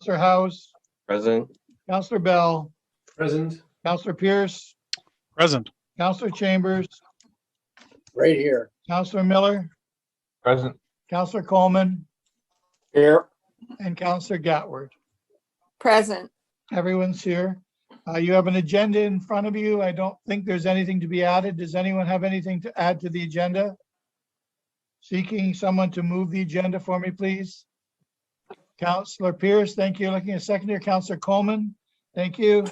Councillor House, Present. Councillor Bell, Present. Councillor Pierce, Present. Councillor Chambers, Right here. Councillor Miller, Present. Councillor Coleman, Here. and Councillor Gatward. Present. Everyone's here. You have an agenda in front of you. I don't think there's anything to be added. Does anyone have anything to add to the agenda? Seeking someone to move the agenda for me, please. Councillor Pierce, thank you. Looking at seconder, Councillor Coleman, thank you.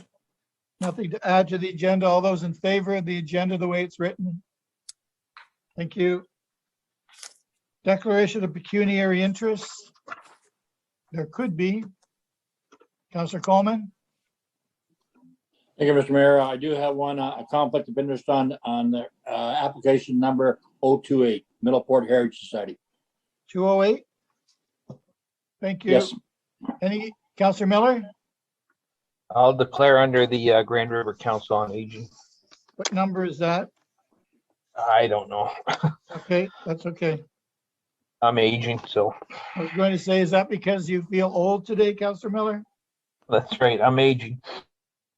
Nothing to add to the agenda. All those in favor of the agenda the way it's written? Thank you. Declaration of pecuniary interests. There could be. Councillor Coleman? Thank you, Mr. Mayor. I do have one, a conflict of interest on the application number 028, Middleport Heritage Society. 208? Thank you. Yes, Any, Councillor Miller? I'll declare under the Grand River Council on Aging. What number is that? I don't know. Okay, that's okay. I'm aging, so I was going to say, is that because you feel old today, Councillor Miller? that's right. I'm aging.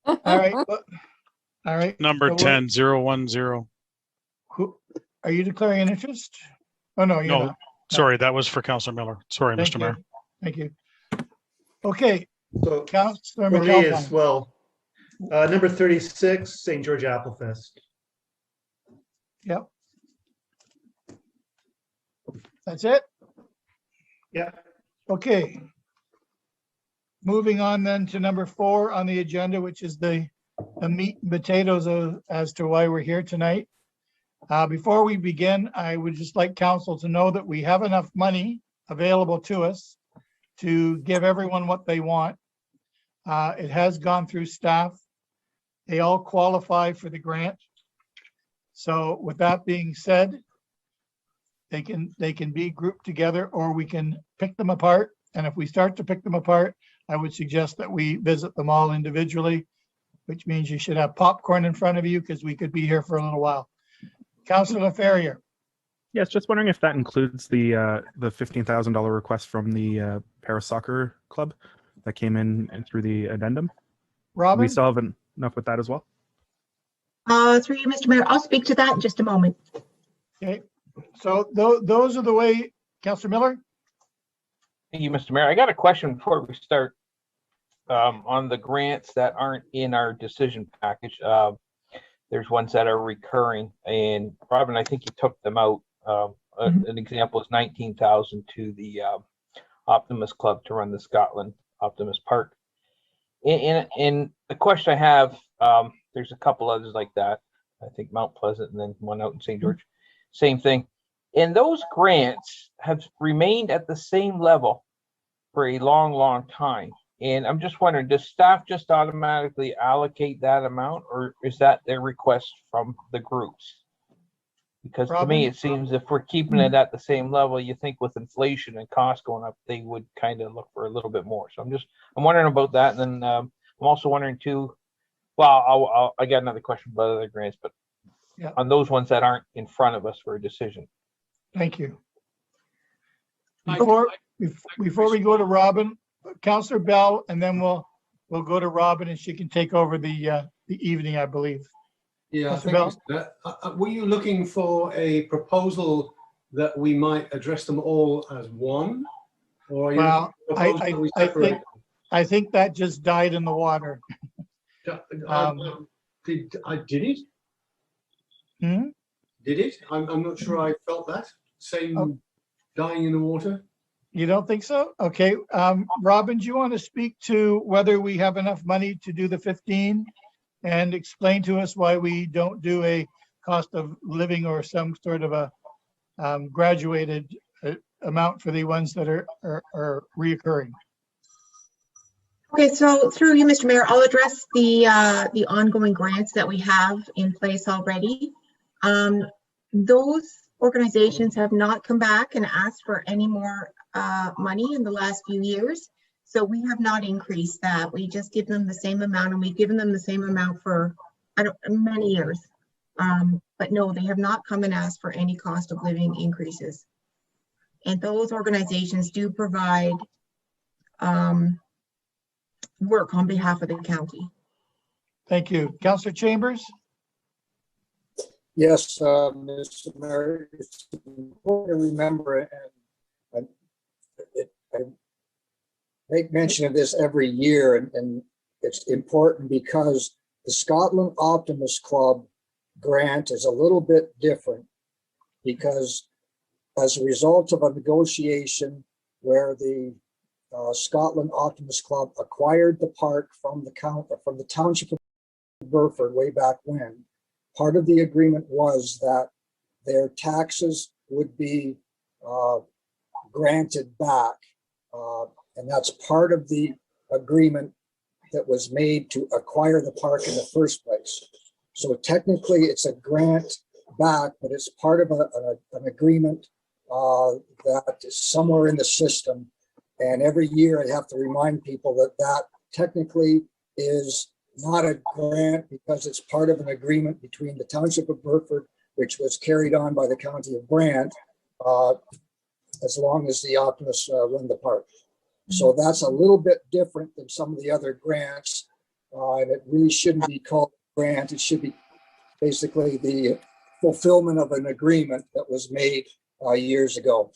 All right. All right. Number So 10010. Who, are you declaring an interest? Oh, no, you're No, not. sorry, that was for Councilor Miller. Sorry, Thank Mr. you. Mayor. Thank you. Okay, So Councillor for me as McAlpine. well, number 36, St. George Applefest. Yep. That's it? Yeah. Okay. Moving on then to number 4 on the agenda, which is the meat and potatoes as to why we're here tonight. Before we begin, I would just like council to know that we have enough money available to us to give everyone what they want. It has gone through staff. They all qualify for the grant. So with that being said, they can be grouped together or we can pick them apart. And if we start to pick them apart, I would suggest that we visit them all individually, which means you should have popcorn in front of you because we could be here for a little while. Councillor Ferrier. Yes, just wondering if that includes the $15,000 request from the Paris Soccer Club that came in and through the addendum. Robin? We still have enough with that as well. Through you, Mr. Mayor, I'll speak to that in just a moment. Okay, so those are the way, Councillor Miller? Thank you, Mr. Mayor. I got a question before we start on the grants that aren't in our decision package. There's ones that are recurring, and Robin, I think you took them out. An example is 19,000 to the Optimist Club to run the Scotland Optimist Park. And the question I have, there's a couple others like that. I think Mount Pleasant and then one out in St. George. Same thing. And those grants have remained at the same level for a long, long time. And I'm just wondering, does staff just automatically allocate that amount, or is that their request from the groups? Because to me, it seems if we're keeping it at the same level, you think with inflation and costs going up, they would kind of look for a little bit more. So I'm wondering about that. And then I'm also wondering too, well, I got another question about other grants, but yeah, on those ones that aren't in front of us for a decision. Thank you. Before we go to Robin, Councillor Bell, and then we'll go to Robin and she can take over the evening, I believe. Yeah, Mr. thank Bell? you, sir. Were you looking for a proposal that we might address them all as one? Or are you Well, looking for a proposal that we separate? I think that just died in the water. Did it? Hmm? Did it? I'm not sure I felt that. Same dying in the water. You don't think so? Okay. Robin, do you want to speak to whether we have enough money to do the 15 and explain to us why we don't do a cost of living or some sort of a graduated amount for the ones that are reoccurring? Okay, so through you, Mr. Mayor, I'll address the ongoing grants that we have in place already. Those organizations have not come back and asked for any more money in the last few years. So we have not increased that. We just give them the same amount, and we've given them the same amount for many years. But no, they have not come and asked for any cost of living increases. And those organizations do provide work on behalf of the county. Thank you. Councillor Chambers? Yes, Mr. Mayor, it's important to remember, and I make mention of this every year, and it's important because the Scotland Optimist Club grant is a little bit different, because as a result of a negotiation where the Scotland Optimist Club acquired the park from the township of Burford way back when, part of the agreement was that their taxes would be granted back. And that's part of the agreement that was made to acquire the park in the first place. So technically it's a grant back, but it's part of an agreement that is somewhere in the system. And every year I have to remind people that that technically is not a grant, because it's part of an agreement between the township of Burford, which was carried on by the county of Brant, as long as the Optimists run the park. So that's a little bit different than some of the other grants. And it really shouldn't be called a grant. It should be basically the fulfillment of an agreement that was made years ago.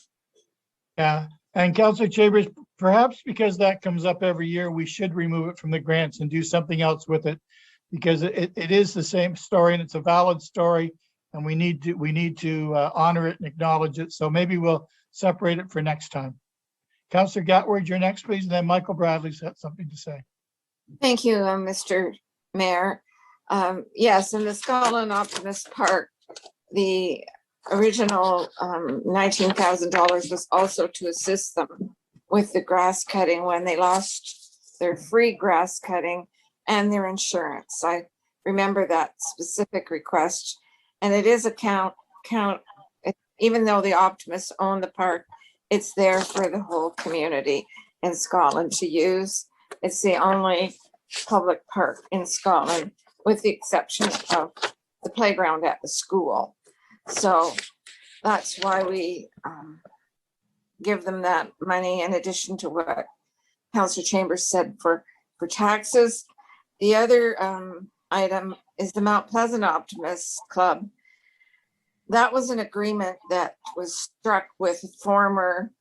Yeah, and Councillor Chambers, perhaps because that comes up every year, we should remove it from the grants and do something else with it, because it is the same story and it's a valid story, and we need to honor it and acknowledge it. So maybe we'll separate it for next time. Councillor Gatward, you're next, please, and then Michael Bradley's got something to say. Thank you, Mr. Mayor. Yes, in the Scotland Optimist Park, the original $19,000 was also to assist them with the grass cutting when they lost their free grass cutting and their insurance. I remember that specific request, and it is a count, even though the Optimists own the park, it's there for the whole community in Scotland to use. It's the only public park in Scotland, with the exception of the playground at the school. So that's why we give them that money, in addition to what Councillor Chambers said for taxes. The other item is the Mount Pleasant Optimists Club. That was an agreement that was struck with former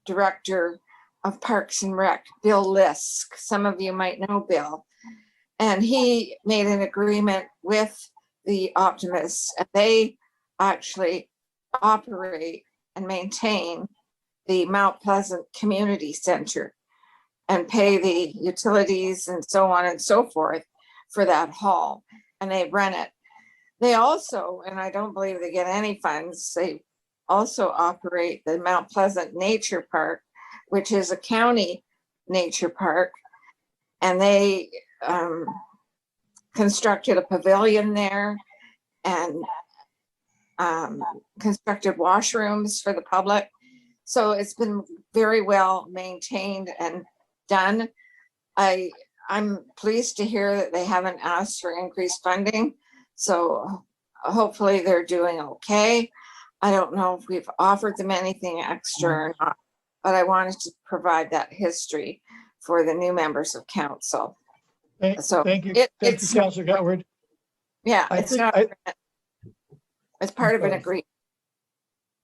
director of Parks and Rec, Bill Lisk. Some of you might know Bill. And he made an agreement with the Optimists, and they actually operate and maintain the Mount Pleasant Community Center and pay the utilities and so on and so forth for that hall, and they run it. They also, and I don't believe they get any funds, they also operate the Mount Pleasant Nature Park, which is a county nature park, and they constructed a pavilion there and constructed washrooms for the public. So it's been very well maintained and done. I'm pleased to hear that they haven't asked for increased funding. So hopefully they're doing okay. I don't know if we've offered them anything extra or not, but I wanted to provide that history for the new members of council. So Thank you, Councillor Gatward. Yeah, I it's think not. It's part of an agreement.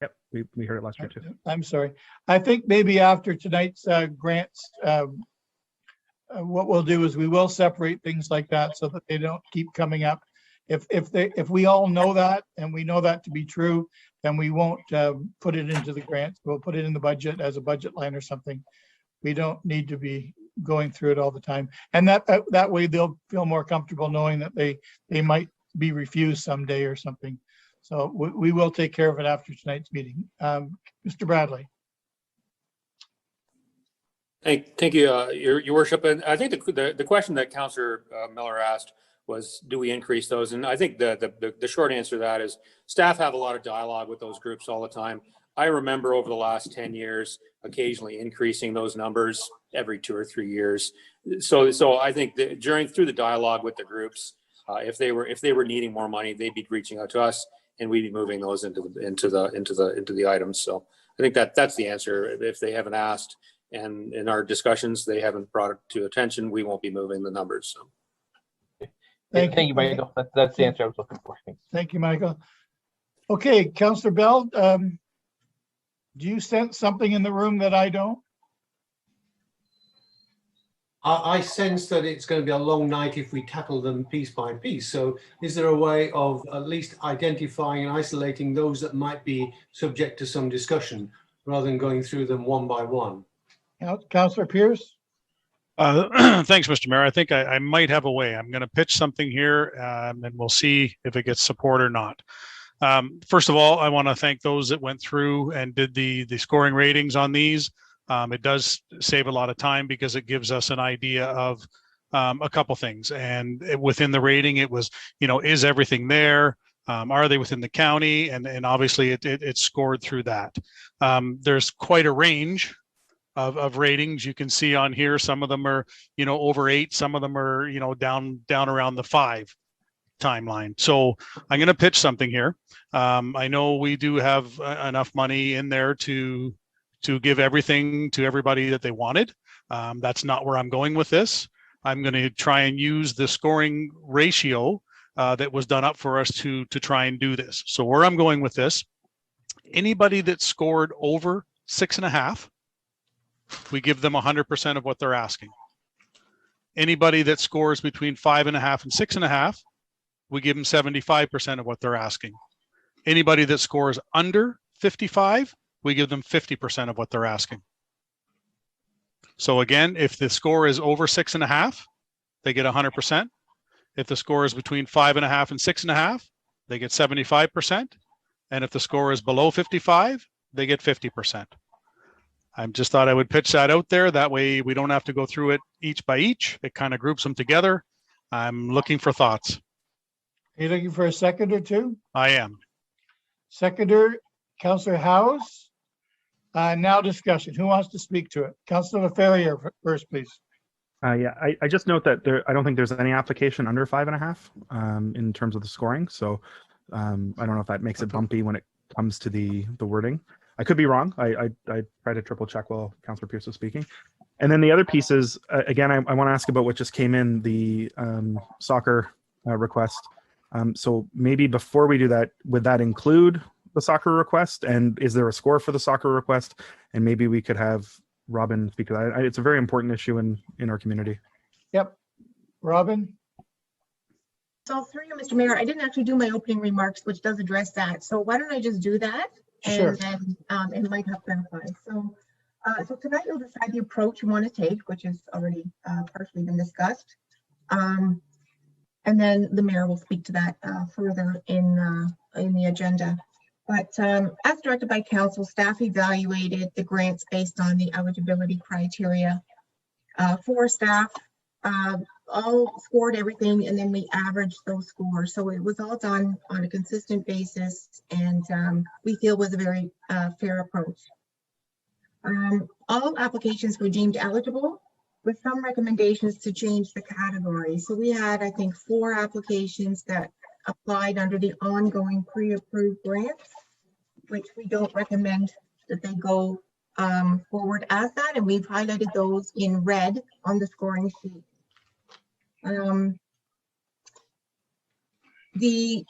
Yep, we heard it last year too. I'm sorry. I think maybe after tonight's grants, what we'll do is we will separate things like that so that they don't keep coming up. If we all know that, and we know that to be true, then we won't put it into the grants. We'll put it in the budget as a budget line or something. We don't need to be going through it all the time, and that way they'll feel more comfortable knowing that they might be refused someday or something. So we will take care of it after tonight's meeting. Mr. Bradley. Thank you, Your Worship. And I think the question that Councillor Miller asked was, do we increase those? And I think the short answer to that is staff have a lot of dialogue with those groups all the time. I remember over the last 10 years, occasionally increasing those numbers every 2 or 3 years. So I think that through the dialogue with the groups, if they were needing more money, they'd be reaching out to us, and we'd be moving those into the items. So I think that's the answer. If they haven't asked, and in our discussions, they haven't brought it to attention. We won't be moving the numbers. So. Thank Thank you, Michael. That's the answer I was looking for. Thanks. Thank you, Michael. Okay, Councillor Bell, do you sense something in the room that I don't? I sense that it's going to be a long night if we tackle them piece by piece. So is there a way of at least identifying and isolating those that might be subject to some discussion rather than going through them one by one? Councillor Pierce? Thanks, Mr. Mayor. I think I might have a way. I'm going to pitch something here, and we'll see if it gets support or not. First of all, I want to thank those that went through and did the scoring ratings on these. It does save a lot of time because it gives us an idea of a couple things. And within the rating, it was, is everything there? Are they within the county? And obviously it scored through that. There's quite a range of ratings. You can see on here, some of them are, over 8, some of them are, down around the 5 timeline. So I'm going to pitch something here. I know we do have enough money in there to give everything to everybody that they wanted. That's not where I'm going with this. I'm going to try and use the scoring ratio that was done up for us to try and do this. So where I'm going with this, anybody that scored over 6.5, we give them 100% of what they're asking. Anybody that scores between 5.5 and 6.5, we give them 75% of what they're asking. Anybody that scores under 55, we give them 50% of what they're asking. So again, if the score is over 6.5, they get 100%. If the score is between 5.5 and 6.5, they get 75%. And if the score is below 55, they get 50%. I just thought I would pitch that out there. That way we don't have to go through it each by each. It kind of groups them together. I'm looking for thoughts. Are you looking for a second or two? I am. Seconder, Councillor House. Now discussion. Who wants to speak to it? Councillor Ferrier first, please. Yeah, I just note that I don't think there's any application under 5.5 in terms of the scoring. So I don't know if that makes it bumpy when it comes to the wording. I could be wrong. I try to triple check while Councillor Pierce was speaking. And then the other pieces, again, I want to ask about what just came in, the soccer request. So maybe before we do that, would that include the soccer request? And is there a score for the soccer request? And maybe we could have Robin speak to that. It's a very important issue in our community. Yep. Robin? So through you, Mr. Mayor, I didn't actually do my opening remarks, which does address that. So why don't I just do that? Sure. And then it might help clarify. So tonight you'll decide the approach you want to take, which has already partially been discussed. And then the mayor will speak to that further in the agenda. But as directed by council, staff evaluated the grants based on the eligibility criteria. 4 staff all scored everything, and then we averaged those scores. So it was all done on a consistent basis, and we feel was a very fair approach. All applications were deemed eligible, with some recommendations to change the category. So we had, I think, 4 applications that applied under the ongoing pre-approved grants, which we don't recommend that they go forward as that, and we've highlighted those in red on the scoring sheet. The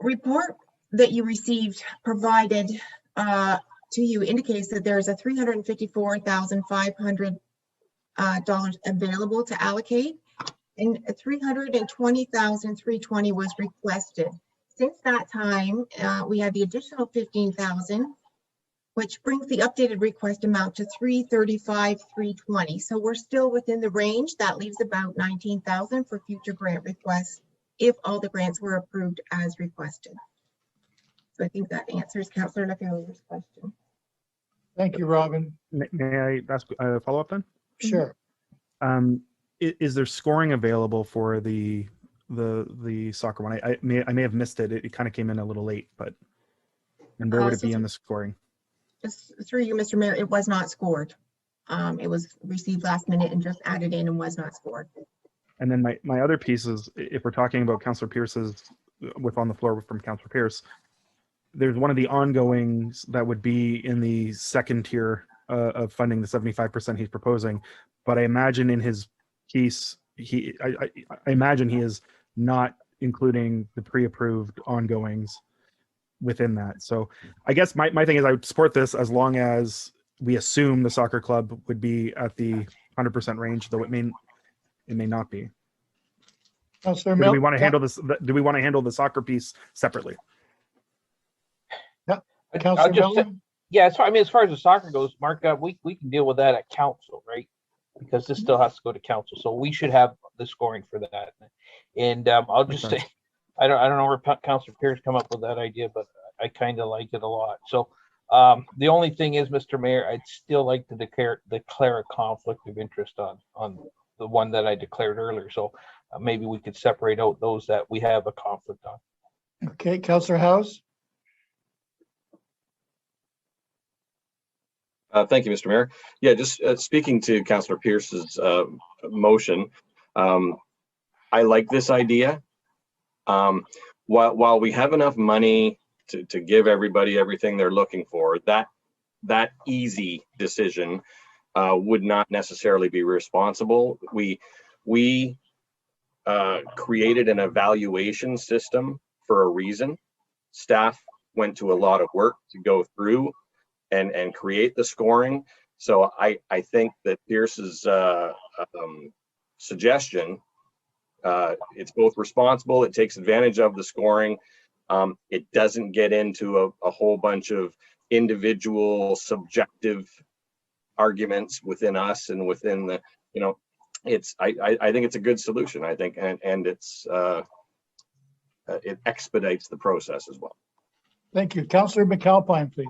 report that you received provided to you indicates that there is a $354,500 available to allocate, and $320,320 was requested. Since that time, we have the additional $15,000, which brings the updated request amount to $335,320. So we're still within the range. That leaves about $19,000 for future grant requests if all the grants were approved as requested. So I think that answers Councillor Leferrier's question. Thank you, Robin. May I ask a follow-up then? Sure. Is there scoring available for the soccer one? I may have missed it. It kind of came in a little late, but and where would it be in the scoring? Through you, Mr. Mayor, it was not scored. It was received last minute and just added in and was not scored. And then my other piece is, if we're talking about Councillor Pierce's, with on the floor from Councillor Pierce, there's one of the ongoings that would be in the second tier of funding the 75% he's proposing, but I imagine in his piece, I imagine he is not including the pre-approved ongoings within that. So I guess my thing is I would support this as long as we assume the soccer club would be at the 100% range, though it may not be. Councillor Or do Miller. we want to handle this? Do we want to handle the soccer piece separately? Councillor I'll just Miller? Yeah, as far as the soccer goes, Mark, we can deal with that at council, right? Because this still has to go to council, so we should have the scoring for that. And I'll just say, I don't know where Councillor Pierce come up with that idea, but I kind of like it a lot. So the only thing is, Mr. Mayor, I'd still like to declare a conflict of interest on the one that I declared earlier. So maybe we could separate out those that we have a conflict on. Okay, Councillor House? Thank you, Mr. Mayor. Yeah, just speaking to Councillor Pierce's motion, I like this idea. While we have enough money to give everybody everything they're looking for, that easy decision would not necessarily be responsible. We created an evaluation system for a reason. Staff went to a lot of work to go through and create the scoring. So I think that Pierce's suggestion, it's both responsible, it takes advantage of the scoring. It doesn't get into a whole bunch of individual subjective arguments within us and within the, I think it's a good solution, I think, and it's it expedites the process as well. Thank you. Councillor McAlpine, please.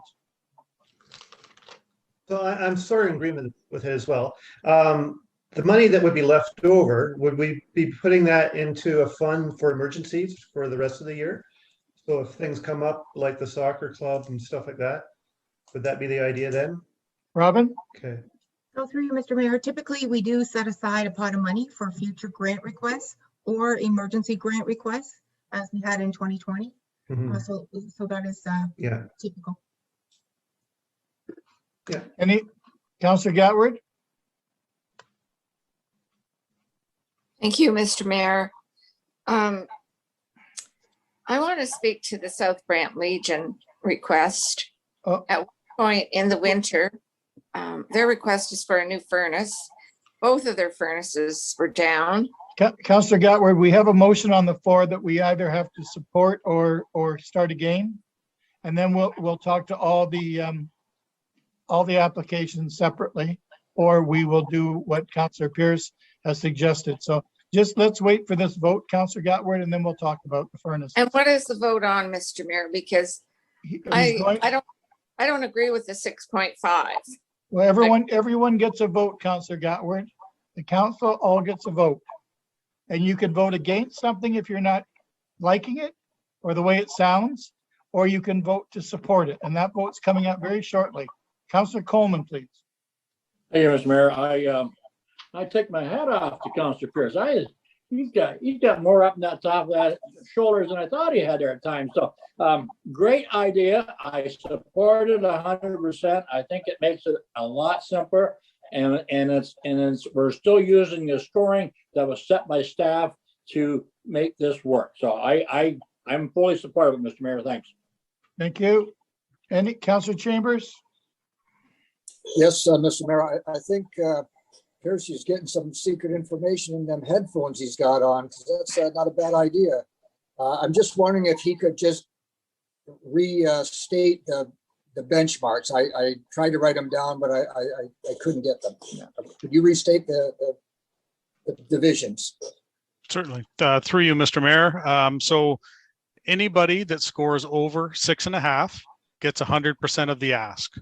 So I'm sort of in agreement with it as well. The money that would be left over, would we be putting that into a fund for emergencies for the rest of the year? So if things come up like the soccer club and stuff like that, would that be the idea then? Robin? Okay. So through you, Mr. Mayor, typically we do set aside a pot of money for future grant requests or emergency grant requests, as we had in 2020. So that is Yeah. typical. Yeah. Any, Councillor Gatward? Thank you, Mr. Mayor. I want to speak to the South Brant Legion request. Oh. At one point in the winter, their request is for a new furnace. Both of their furnaces were down. Councillor Gatward, we have a motion on the floor that we either have to support or start again. And then we'll talk to all the applications separately, or we will do what Councillor Pierce has suggested. So just let's wait for this vote, Councillor Gatward, and then we'll talk about the furnace. And what is the vote on, Mr. Mayor? Because I don't agree with the 6.5. Well, everyone gets a vote, Councillor Gatward. The council all gets a vote. And you can vote against something if you're not liking it or the way it sounds, or you can vote to support it. And that vote's coming up very shortly. Councillor Coleman, please. Hey, Mr. Mayor, I take my hat off to Councillor Pierce. He's got more up in that top of that shoulders than I thought he had there at times. So great idea. I support it 100%. I think it makes it a lot simpler, and we're still using the scoring that was set by staff to make this work. So I'm fully supportive of it, Mr. Mayor. Thanks. Thank you. Any Councillor Chambers? Yes, Mr. Mayor, I think Pierce is getting some secret information in them headphones he's got on, because that's not a bad idea. I'm just wondering if he could just restate the benchmarks. I tried to write them down, but I couldn't get them. Could you restate the divisions? Certainly. Through you, Mr. Mayor. So anybody that scores over 6.5 gets 100% of the ask.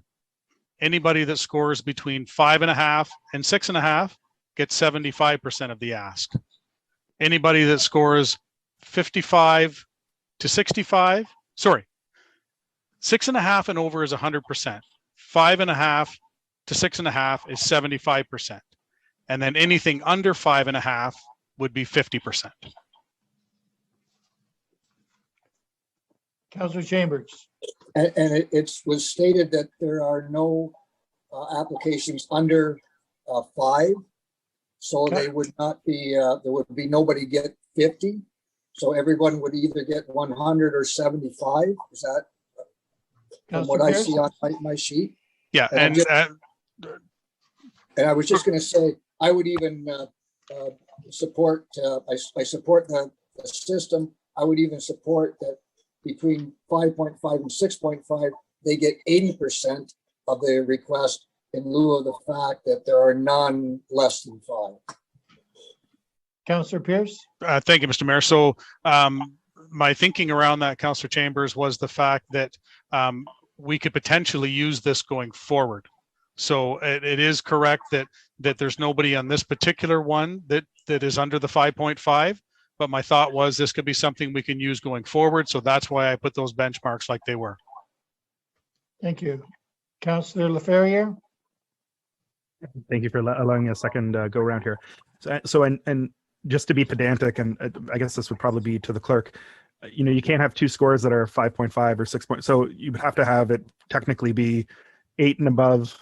Anybody that scores between 5.5 and 6.5 gets 75% of the ask. Anybody that scores 55 to 65, 6.5 and over is 100%. 5.5 to 6.5 is 75%. And then anything under 5.5 would be 50%. Councillor Chambers. And it was stated that there are no applications under 5. So Okay. they would not be, there would be nobody get 50. So everyone would either get 100 or 75. Is that from what Councillor I Pierce? see on my sheet? Yeah, And I'm and just- And I was just going to say, I would even support, I support the system. I would even support that between 5.5 and 6.5, they get 80% of the request in lieu of the fact that there are none less than 5. Councillor Pierce? Thank you, Mr. Mayor. So my thinking around that, Councillor Chambers, was the fact that we could potentially use this going forward. So it is correct that there's nobody on this particular one that is under the 5.5. But my thought was this could be something we can use going forward. So that's why I put those benchmarks like they were. Thank you. Councillor Laferriere? Thank you for allowing me a second go around here. And just to be pedantic, and I guess this would probably be to the clerk, you can't have two scores that are 5.5 or 6. So you would have to have it technically be 8 and above,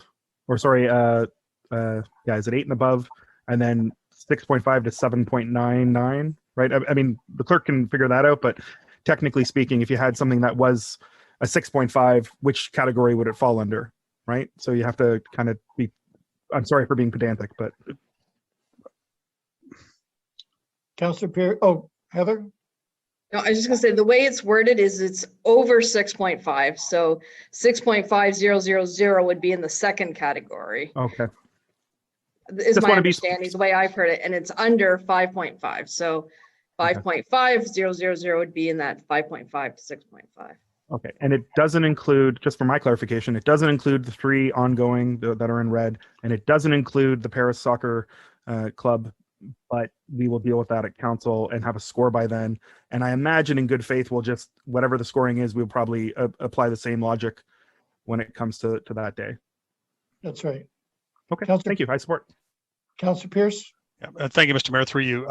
or sorry, is it 8 and above, and then 6.5 to 7.99, right? I mean, the clerk can figure that out, but technically speaking, if you had something that was a 6.5, which category would it fall under, right? So you have to kind of be, I'm sorry for being pedantic, but. Councillor Pierce? Oh, Heather? No, I was just gonna say, the way it's worded is it's over 6.5. So 6.5000 would be in the second category, Okay. is Just my wanna be- understanding, the way I've heard it, and it's under 5.5. So 5.5000 would be in that 5.5 to 6.5. Okay, and it doesn't include, just for my clarification, it doesn't include the 3 ongoing that are in red, and it doesn't include the Paris Soccer Club, but we will deal with that at council and have a score by then. And I imagine in good faith, we'll just, whatever the scoring is, we'll probably apply the same logic when it comes to that day. That's right. Okay, Councillor- thank you. I support. Councillor Pierce? Yeah, thank you, Mr. Mayor, through you.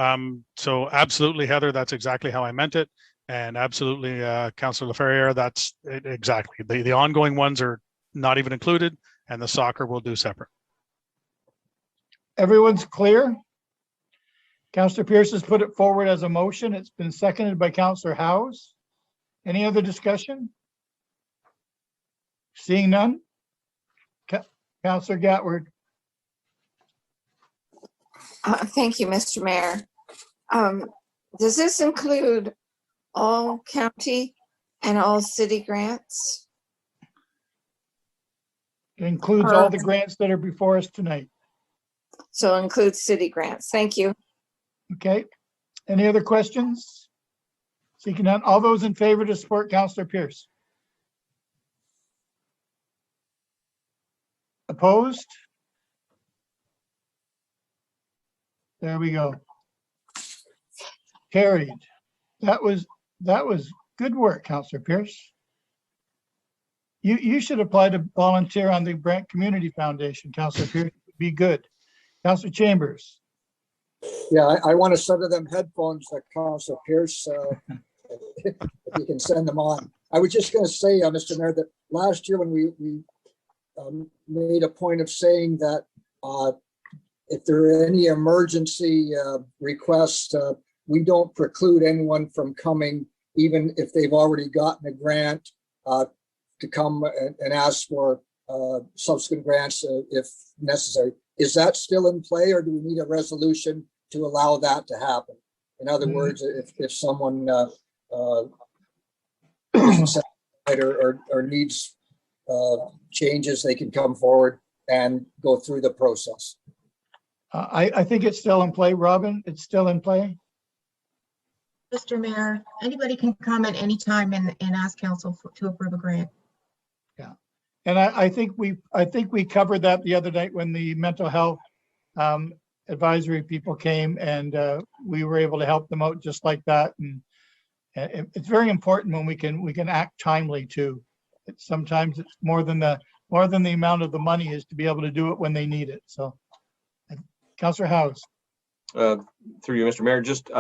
So absolutely, Heather, that's exactly how I meant it. And absolutely, Councillor Laferriere, that's it, exactly. The ongoing ones are not even included, and the soccer will do separate. Everyone's clear? Councillor Pierce has put it forward as a motion. It's been seconded by Councillor Howes. Any other discussion? Seeing none? Councillor Gatward? Thank you, Mr. Mayor. Does this include all county and all city grants? It includes all the grants that are before us tonight. So it includes city grants. Thank you. Okay. Any other questions? Seeking none. All those in favor to support Councillor Pierce? Opposed? There we go. Carried. That was good work, Councillor Pierce. You should apply to volunteer on the Brant Community Foundation, Councillor Pierce. Would be good. Councillor Chambers? Yeah, I want a set of them headphones that Councillor Pierce, if you can send them on. I was just going to say, Mr. Mayor, that last year when we made a point of saying that if there are any emergency requests, we don't preclude anyone from coming, even if they've already gotten a grant, to come and ask for subsequent grants if necessary. Is that still in play, or do we need a resolution to allow that to happen? In other words, if someone or needs changes, they can come forward and go through the process. I think it's still in play. Robin, it's still in play? Mr. Mayor, anybody can comment anytime and ask council to approve a grant. Yeah. And I think we covered that the other night when the mental health advisory people came, and we were able to help them out just like that. And it's very important when we can act timely too. Sometimes it's more than the amount of the money is to be able to do it when they need it. So, Councillor Howes. Through you, Mr. Mayor, just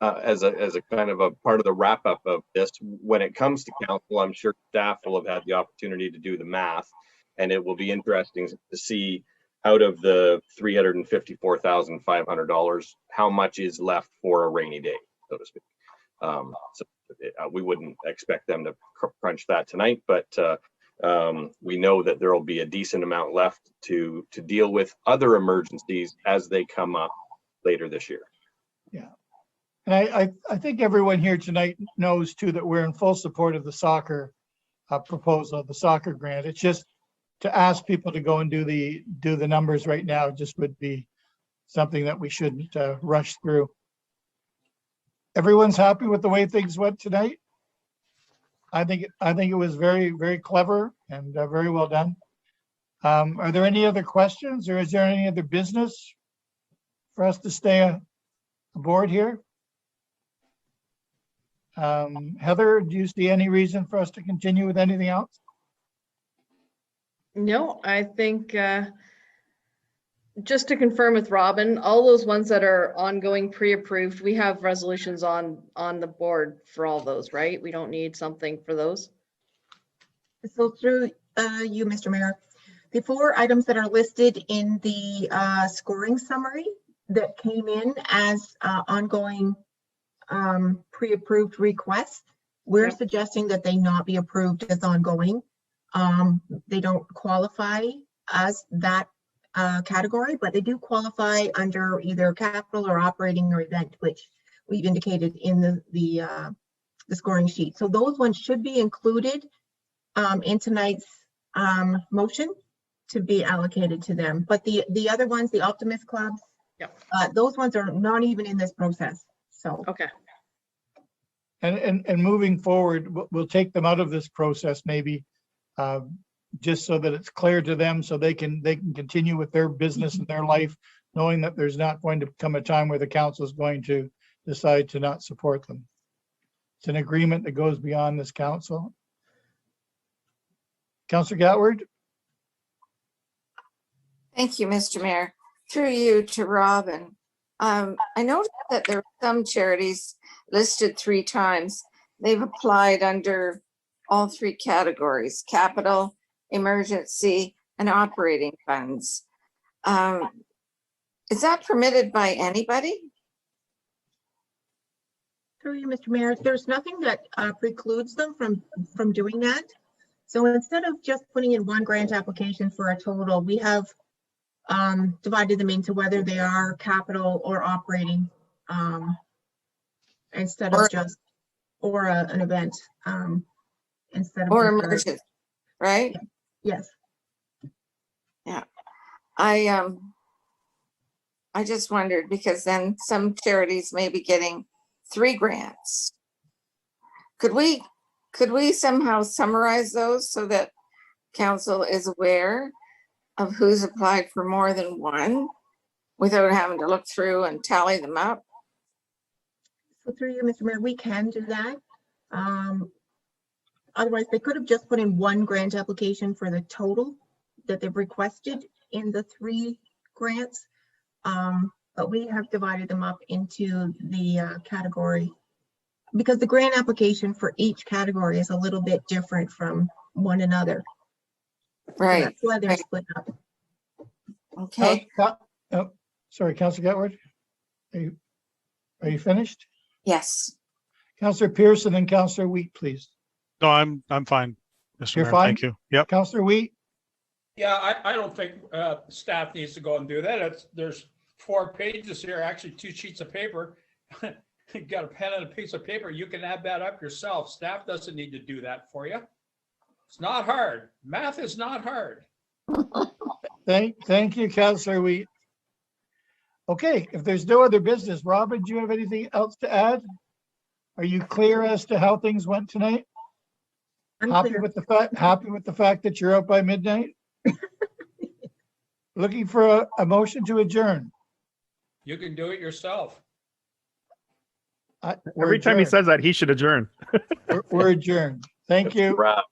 as a kind of a part of the wrap up of this, when it comes to council, I'm sure staff will have had the opportunity to do the math. And it will be interesting to see out of the $354,500, how much is left for a rainy day, so to speak. We wouldn't expect them to crunch that tonight, but we know that there will be a decent amount left to deal with other emergencies as they come up later this year. Yeah. And I think everyone here tonight knows too that we're in full support of the soccer proposal, the soccer grant. It's just to ask people to go and do the numbers right now just would be something that we shouldn't rush through. Everyone's happy with the way things went tonight. I think it was very, very clever and very well done. Are there any other questions, or is there any other business for us to stay aboard here? Heather, do you see any reason for us to continue with anything else? No, I think just to confirm with Robin, all those ones that are ongoing pre-approved, we have resolutions on the board for all those, right? We don't need something for those. So through you, Mr. Mayor, the 4 items that are listed in the scoring summary that came in as ongoing pre-approved requests, we're suggesting that they not be approved as ongoing. They don't qualify as that category, but they do qualify under either capital or operating or event, which we've indicated in the scoring sheet. So those ones should be included in tonight's motion to be allocated to them. But the other ones, the Optimist clubs, those ones are not even in this process. So okay. And moving forward, we'll take them out of this process maybe, just so that it's clear to them, so they can continue with their business and their life, knowing that there's not going to come a time where the council is going to decide to not support them. It's an agreement that goes beyond this council. Councillor Gatward. Thank you, Mr. Mayor. Through you to Robin. I noticed that there are some charities listed 3 times. They've applied under all 3 categories: capital, emergency, and operating funds. Is that permitted by anybody? through you, Mr. Mayor, there's nothing that precludes them from doing that. So instead of just putting in one grant application for a total, we have divided them into whether they are capital or operating, instead of just, or an event, instead of. Or emergency, right? Yes. Yeah. I just wondered, because then some charities may be getting 3 grants. Could we somehow summarize those so that council is aware of who's applied for more than one without having to look through and tally them up? So through you, Mr. Mayor, we can do that. Otherwise, they could have just put in one grant application for the total that they've requested in the 3 grants. But we have divided them up into the category, because the grant application for each category is a little bit different from one another. Right. So that's why they're split up. Okay. Oh, sorry, Councillor Gatward. Are you finished? Yes. Councillor Pearson and Councillor Wheat, please. No, I'm fine, Mr. You're Mayor. fine? Thank you. Yep. Councillor Wheat. Yeah, I don't think staff needs to go and do that. There's 4 pages here, actually 2 sheets of paper. You got a pen and a piece of paper. You can add that up yourself. Staff doesn't need to do that for you. It's not hard. Math is not hard. Thank you, Councillor Wheat. Okay, if there's no other business, Robin, do you have anything else to add? Are you clear as to how things went tonight? I'm Happy clear. with the fact that you're out by midnight? Looking for a motion to adjourn. You can do it yourself. We're Every time he adjourned. says that, he should adjourn. We're adjourned. Thank you. Wrap.